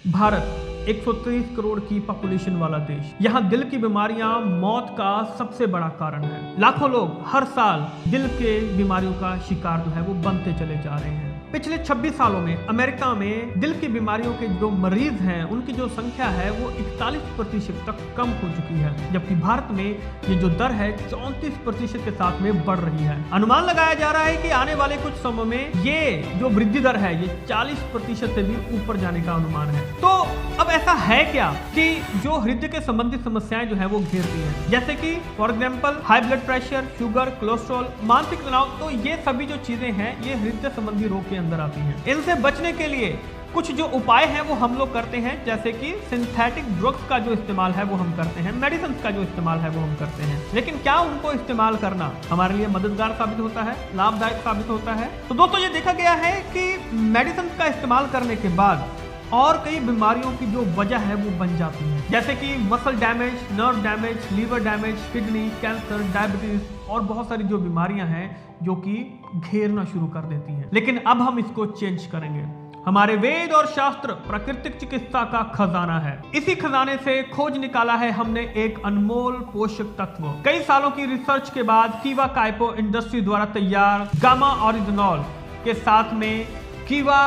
भारत 130 करोड़ की पॉपुलेशन वाला देश। यहाँ दिल की बीमारियां मौत का सबसे बड़ा कारण है। लाखों लोग हर साल दिल के बीमारियों का शिकार जो है वो बनते चले जा रहे हैं। पिछले 26 सालों में अमेरिका में दिल की बीमारियों के जो मरीज हैं उनकी जो संख्या है वो 41% तक कम हो चुकी है, जबकि भारत में ये जो दर है 34% के साथ में बढ़ रही है। अनुमान लगाया जा रहा है कि आने वाले कुछ समय में ये जो वृद्धि दर है ये 40% से भी ऊपर जाने का अनुमान है। तो अब ऐसा है क्या कि जो हृदय के संबंधित समस्याएं जो है वो घेरती हैं, जैसे कि for example high blood pressure, sugar, cholesterol, मानसिक तनाव। तो ये सभी जो चीजें हैं ये हृदय संबंधी रोग के अंदर आती हैं। इनसे बचने के लिए कुछ जो उपाय हैं वो हम लोग करते हैं, जैसे कि सिंथेटिक ड्रग्स का जो इस्तेमाल है वो हम करते हैं, मेडिसिन का जो इस्तेमाल है वो हम करते हैं। लेकिन क्या उनको इस्तेमाल करना हमारे लिए मददगार साबित होता है, लाभदायक साबित होता है? तो दोस्तों ये देखा गया है कि मेडिसिन का इस्तेमाल करने के बाद और कई बीमारियों की जो वजह है वो बन जाती है, जैसे कि muscle damage, nerve damage, liver damage, kidney, cancer, diabetes और बहुत सारी जो बीमारियां हैं जो कि घेरना शुरू कर देती हैं। लेकिन अब हम इसको चेंज करेंगे। हमारे वेद और शास्त्र प्राकृतिक चिकित्सा का खजाना है। इसी खजाने से खोज निकाला है हमने एक अनमोल पोषक तत्व। कई सालों की रिसर्च के बाद कीवा काइपो इंडस्ट्री द्वारा तैयार गामा ओरिजिनॉल के साथ में कीवा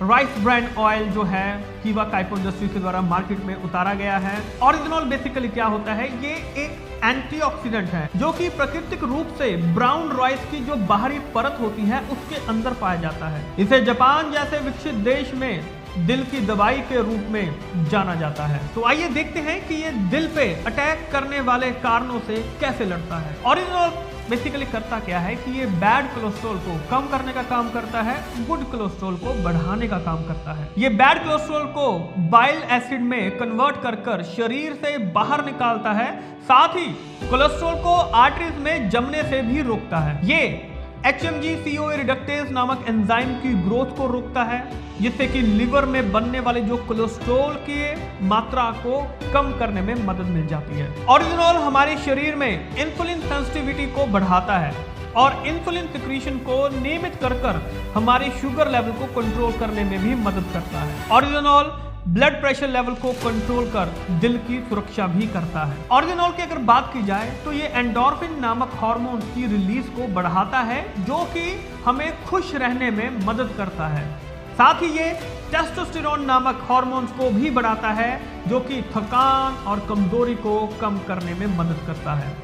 राइस ब्रांड ऑयल जो है कीवा काइपो इंडस्ट्री के द्वारा मार्केट में उतारा गया है। ओरिजिनॉल बेसिकली क्या होता है? ये एक एंटीऑक्सीडेंट है जो कि प्राकृतिक रूप से ब्राउन राइस की जो बाहरी परत होती है उसके अंदर पाया जाता है। इसे जापान जैसे विकसित देश में दिल की दवाई के रूप में जाना जाता है। तो आइए देखते हैं कि ये दिल पे अटैक करने वाले कारणों से कैसे लड़ता है। ओरिजिनॉल बेसिकली करता क्या है कि ये बैड कोलेस्ट्रॉल को कम करने का काम करता है, गुड कोलेस्ट्रॉल को बढ़ाने का काम करता है। ये बैड कोलेस्ट्रॉल को बाइल एसिड में कन्वर्ट कर शरीर से बाहर निकालता है, साथ ही कोलेस्ट्रॉल को आर्टरीज में जमने से भी रोकता है। ये HMG-CoA रिडक्टेज नामक एंजाइम की ग्रोथ को रोकता है, जिससे कि लिवर में बनने वाले जो कोलेस्ट्रॉल की मात्रा को कम करने में मदद मिल जाती है। ओरिजिनॉल हमारे शरीर में इंसुलिन सेंसिटिविटी को बढ़ाता है और इंसुलिन सिक्रीशन को नियमित कर हमारे शुगर लेवल को कंट्रोल करने में भी मदद करता है। ओरिजिनॉल ब्लड प्रेशर लेवल को कंट्रोल कर दिल की सुरक्षा भी करता है। ओरिजिनॉल की अगर बात की जाए तो ये एंडोर्फिन नामक हार्मोन की रिलीज को बढ़ाता है, जो कि हमें खुश रहने में मदद करता है। साथ ही ये टेस्टोस्टेरोन नामक हार्मोन्स को भी बढ़ाता है, जो कि थकान और कमजोरी को कम करने में मदद करता है।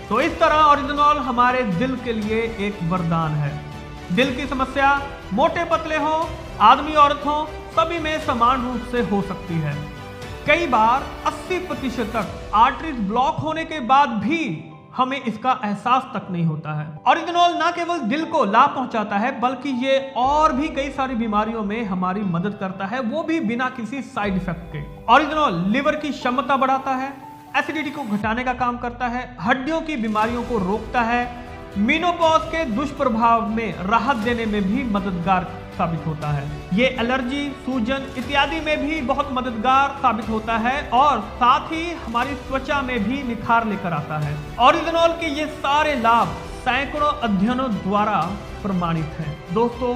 तो इस तरह ओरिजिनॉल हमारे दिल के लिए एक वरदान है। दिल की समस्या मोटे पतले हो, आदमी औरत हो, सभी में समान रूप से हो सकती है। कई बार 80% तक आर्टरीज ब्लॉक होने के बाद भी हमें इसका एहसास तक नहीं होता है। ओरिजिनॉल न केवल दिल को लाभ पहुंचाता है, बल्कि ये और भी कई सारी बीमारियों में हमारी मदद करता है, वो भी बिना किसी साइड इफेक्ट के। ओरिजिनॉल लिवर की क्षमता बढ़ाता है, एसिडिटी को घटाने का काम करता है, हड्डियों की बीमारियों को रोकता है, मेनोपॉज के दुष्प्रभाव में राहत देने में भी मददगार साबित होता है। ये एलर्जी, सूजन इत्यादि में भी बहुत मददगार साबित होता है और साथ ही हमारी त्वचा में भी निखार लेकर आता है। ओरिजिनॉल के ये सारे लाभ सैकड़ों अध्ययनों द्वारा प्रमाणित हैं। दोस्तों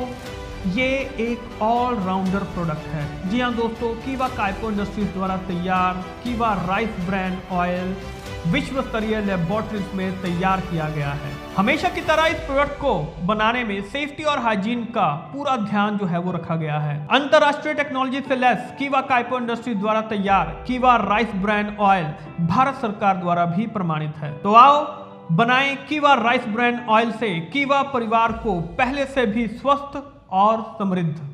ये एक ऑलराउंडर प्रोडक्ट है। जी हाँ दोस्तों, कीवा काइपो इंडस्ट्रीज द्वारा तैयार कीवा राइस ब्रांड ऑयल विश्व स्तरीय लेबोरेटरीज में तैयार किया गया है। हमेशा की तरह इस प्रोडक्ट को बनाने में सेफ्टी और हाइजीन का पूरा ध्यान जो है वो रखा गया है। अंतरराष्ट्रीय टेक्नोलॉजी से लैस कीवा काइपो इंडस्ट्रीज द्वारा तैयार कीवा राइस ब्रांड ऑयल भारत सरकार द्वारा भी प्रमाणित है। तो आओ बनाएं कीवा राइस ब्रांड ऑयल से कीवा परिवार को पहले से भी स्वस्थ और समृद्ध।